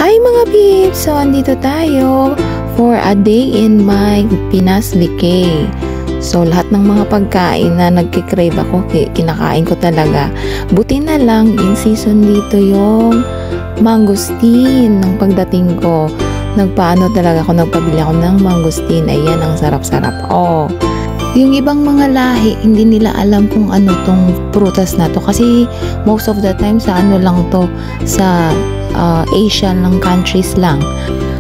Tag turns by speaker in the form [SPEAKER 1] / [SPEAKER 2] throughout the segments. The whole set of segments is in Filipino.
[SPEAKER 1] Hi mga peeps! So, andito tayo for a day in my Pinas vacay. So, lahat ng mga pagkain na nagkikrave ako, kinakain ko talaga. Buti na lang, in season dito yung mangosteen. Nung pagdating ko, nagpabili ako ng mangosteen. Ayan, ang sarap-sarap. Oh, yung ibang mga lahi, hindi nila alam kung ano tong prutas na to. Kasi most of the time sa ano lang to, sa Asian lang countries lang.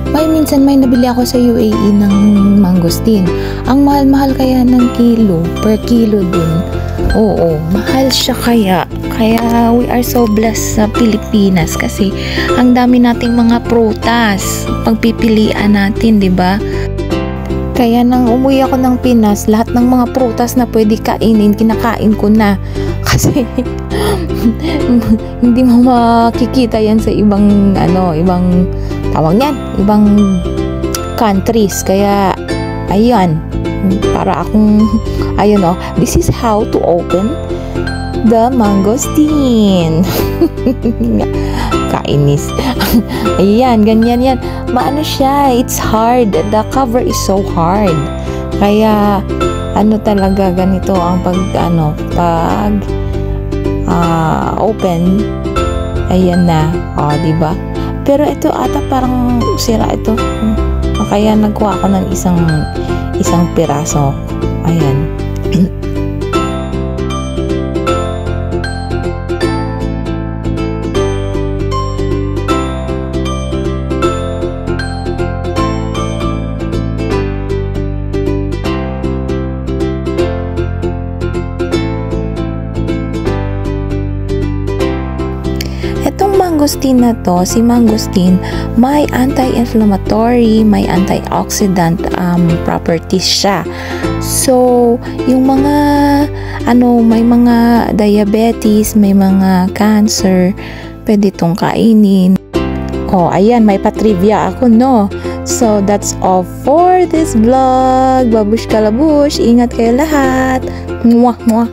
[SPEAKER 1] Minsan may nabili ako sa UAE ng mangosteen. Ang mahal-mahal kaya ng per kilo dun. Oo, mahal siya kaya. Kaya we are so blessed sa Pilipinas kasi ang dami nating mga prutas. Pagpipilian natin, 'di ba? Kaya nang umuwi ako ng Pinas, lahat ng mga prutas na pwede kainin, kinakain ko na. Kasi hindi mo makikita yan sa ibang tawag niyan, ibang countries. Kaya ayan, para akong this is how to open the mangosteen. Kainis. Ayan, ganyan yan. Maano siya, it's hard. The cover is so hard. Kaya talaga ganito ang pag open. Ayan na. Di ba? Pero ito ata parang sira ito. Kaya nagkuha ako ng isang piraso. Ayan. Itong mangosteen na to, si mangosteen, may anti-inflammatory, may antioxidant properties siya. So, yung mga may mga diabetes, may mga cancer, pwede itong kainin. Ayan, may pa-trivia ako, no? So, that's all for this vlog. Babush kalabush. Ingat kayo lahat. Mwah, mwah.